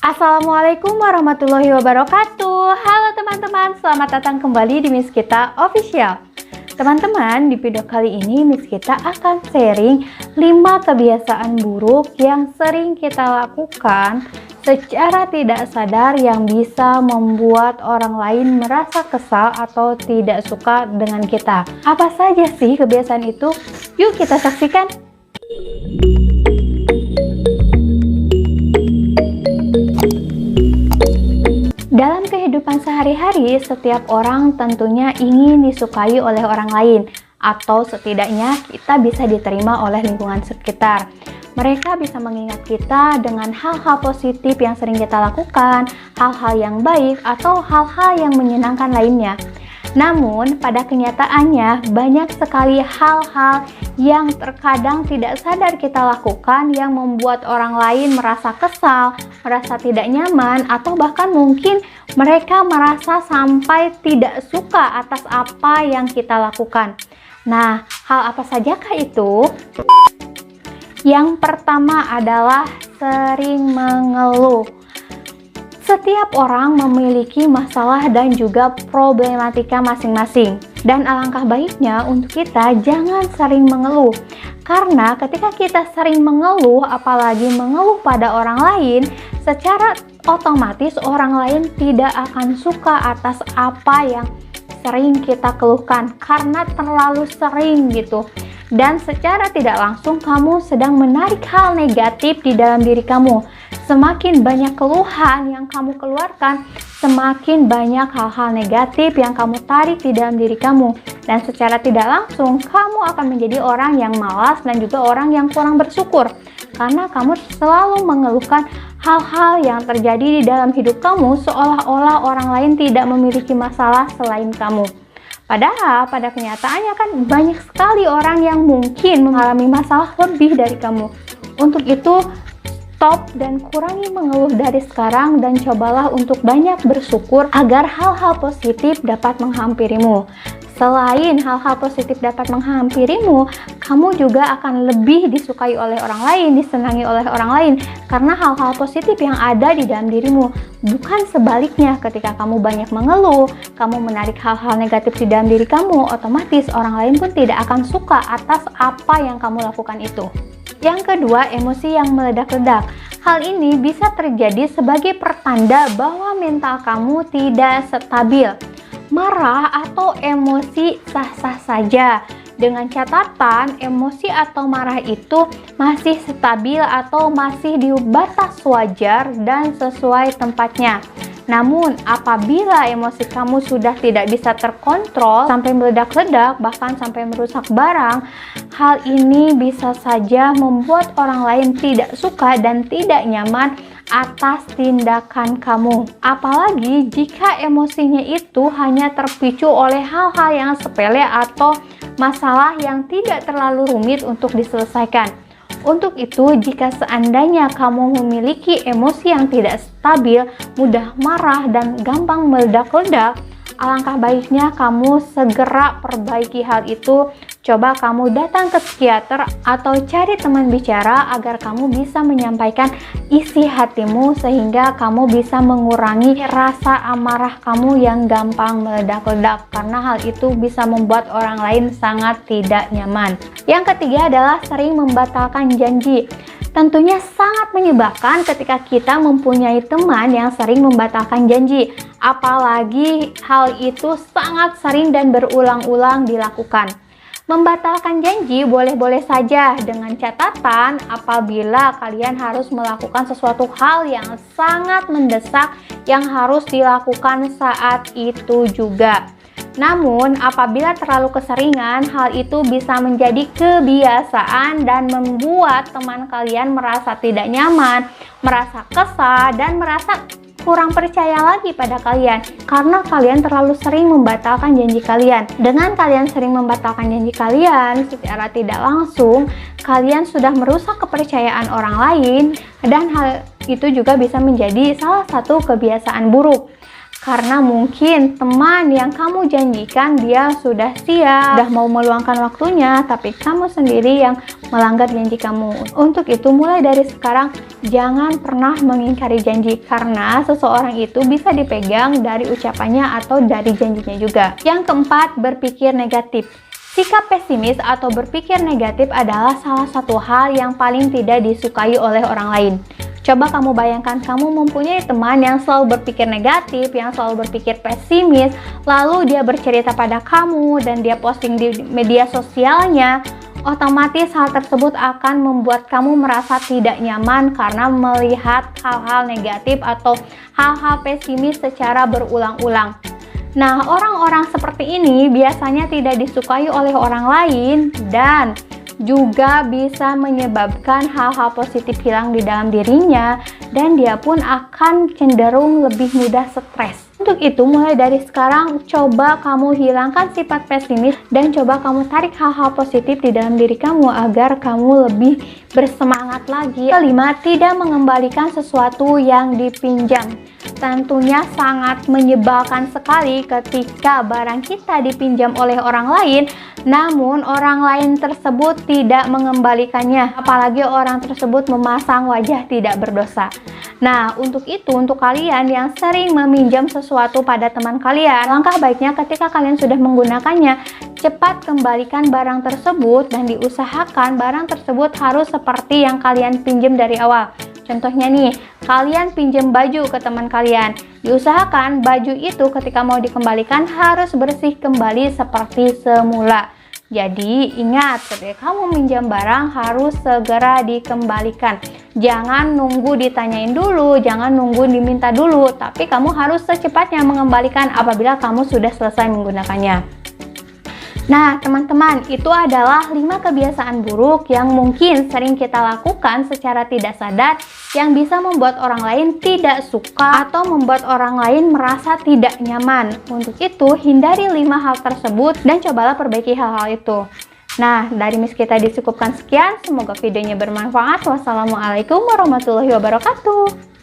Assalamualaikum warahmatullahi wabarakatuh. Halo teman-teman, selamat datang kembali di Miss Kita Official. Teman-teman, di video kali ini Miss Kita akan sharing 5 kebiasaan buruk yang sering kita lakukan secara tidak sadar yang bisa membuat orang lain merasa kesal atau tidak suka dengan kita. Apa saja sih kebiasaan itu? Yuk kita saksikan. Dalam kehidupan sehari-hari, setiap orang tentunya ingin disukai oleh orang lain, atau setidaknya kita bisa diterima oleh lingkungan sekitar. Mereka bisa mengingat kita dengan hal-hal positif yang sering kita lakukan, hal-hal yang baik, atau hal-hal yang menyenangkan lainnya. Namun, pada kenyataannya, banyak sekali hal-hal yang terkadang tidak sadar kita lakukan yang membuat orang lain merasa kesal, merasa tidak nyaman, atau bahkan mungkin mereka merasa sampai tidak suka atas apa yang kita lakukan. Nah, hal apa sajakah itu? Yang pertama adalah sering mengeluh. Setiap orang memiliki masalah dan juga problematika masing-masing. Dan alangkah baiknya untuk kita jangan sering mengeluh. Karena ketika kita sering mengeluh, apalagi mengeluh pada orang lain, secara otomatis orang lain tidak akan suka atas apa yang sering kita keluhkan. Karena terlalu sering gitu. Dan secara tidak langsung kamu sedang menarik hal negatif di dalam diri kamu. Semakin banyak keluhan yang kamu keluarkan, semakin banyak hal-hal negatif yang kamu tarik di dalam diri kamu. Dan secara tidak langsung, kamu akan menjadi orang yang malas dan juga orang yang kurang bersyukur. Karena kamu selalu mengeluhkan hal-hal yang terjadi di dalam hidup kamu seolah-olah orang lain tidak memiliki masalah selain kamu. Padahal pada kenyataannya kan banyak sekali orang yang mungkin mengalami masalah lebih dari kamu. Untuk itu, stop dan kurangi mengeluh dari sekarang dan cobalah untuk banyak bersyukur agar hal-hal positif dapat menghampirimu. Selain hal-hal positif dapat menghampirimu, kamu juga akan lebih disukai oleh orang lain, disenangi oleh orang lain karena hal-hal positif yang ada di dalam dirimu. Bukan sebaliknya, ketika kamu banyak mengeluh, kamu menarik hal-hal negatif di dalam diri kamu, otomatis orang lain pun tidak akan suka atas apa yang kamu lakukan itu. Yang kedua, emosi yang meledak-ledak. Hal ini bisa terjadi sebagai pertanda bahwa mental kamu tidak stabil. Marah atau emosi sah-sah saja. Dengan catatan, emosi atau marah itu masih stabil atau masih di batas wajar dan sesuai tempatnya. Namun, apabila emosi kamu sudah tidak bisa terkontrol sampai meledak-ledak, bahkan sampai merusak barang, hal ini bisa saja membuat orang lain tidak suka dan tidak nyaman atas tindakan kamu. Apalagi jika emosinya itu hanya terpicu oleh hal-hal yang sepele atau masalah yang tidak terlalu rumit untuk diselesaikan. Untuk itu, jika seandainya kamu memiliki emosi yang tidak stabil, mudah marah dan gampang meledak-ledak, alangkah baiknya kamu segera perbaiki hal itu. Coba kamu datang ke psikiater atau cari teman bicara agar kamu bisa menyampaikan isi hatimu sehingga kamu bisa mengurangi rasa amarah kamu yang gampang meledak-ledak, karena hal itu bisa membuat orang lain sangat tidak nyaman. Yang ketiga adalah sering membatalkan janji. Tentunya sangat menyebalkan ketika kita mempunyai teman yang sering membatalkan janji, apalagi hal itu sangat sering dan berulang-ulang dilakukan. Membatalkan janji boleh-boleh saja, dengan catatan apabila kalian harus melakukan sesuatu hal yang sangat mendesak yang harus dilakukan saat itu juga. Namun, apabila terlalu keseringan, hal itu bisa menjadi kebiasaan dan membuat teman kalian merasa tidak nyaman, merasa kesal, dan merasa kurang percaya lagi pada kalian karena kalian terlalu sering membatalkan janji kalian. Dengan kalian sering membatalkan janji kalian, secara tidak langsung kalian sudah merusak kepercayaan orang lain dan hal itu juga bisa menjadi salah satu kebiasaan buruk. Karena mungkin teman yang kamu janjikan dia sudah siap, sudah mau meluangkan waktunya, tapi kamu sendiri yang melanggar janji kamu. Untuk itu, mulai dari sekarang jangan pernah mengingkari janji, karena seseorang itu bisa dipegang dari ucapannya atau dari janjinya juga. Yang keempat, berpikir negatif. Sikap pesimis atau berpikir negatif adalah salah satu hal yang paling tidak disukai oleh orang lain. Coba kamu bayangkan kamu mempunyai teman yang selalu berpikir negatif, yang selalu berpikir pesimis, lalu dia bercerita pada kamu dan dia posting di media sosialnya, otomatis hal tersebut akan membuat kamu merasa tidak nyaman karena melihat hal-hal negatif atau hal-hal pesimis secara berulang-ulang. Nah, orang-orang seperti ini biasanya tidak disukai oleh orang lain dan juga bisa menyebabkan hal-hal positif hilang di dalam dirinya dan dia pun akan cenderung lebih mudah stres. Untuk itu, mulai dari sekarang coba kamu hilangkan sifat pesimis dan coba kamu tarik hal-hal positif di dalam diri kamu agar kamu lebih bersemangat lagi. Kelima, tidak mengembalikan sesuatu yang dipinjam. Tentunya sangat menyebalkan sekali ketika barang kita dipinjam oleh orang lain, namun orang lain tersebut tidak mengembalikannya, apalagi orang tersebut memasang wajah tidak berdosa. Nah, untuk itu, untuk kalian yang sering meminjam sesuatu pada teman kalian, langkah baiknya ketika kalian sudah menggunakannya, cepat kembalikan barang tersebut dan diusahakan barang tersebut harus seperti yang kalian pinjam dari awal. Contohnya nih, kalian pinjam baju ke teman kalian, diusahakan baju itu ketika mau dikembalikan harus bersih kembali seperti semula. Jadi ingat, ketika kamu minjam barang harus segera dikembalikan. Jangan nunggu ditanyain dulu, jangan nunggu diminta dulu, tapi kamu harus secepatnya mengembalikan apabila kamu sudah selesai menggunakannya. Nah, teman-teman, itu adalah 5 kebiasaan buruk yang mungkin sering kita lakukan secara tidak sadar yang bisa membuat orang lain tidak suka atau membuat orang lain merasa tidak nyaman. Untuk itu, hindari 5 hal tersebut dan cobalah perbaiki hal-hal itu. Nah, dari Miss kita disukupkan sekian. Semoga videonya bermanfaat. Wassalamualaikum warahmatullahi wabarakatuh.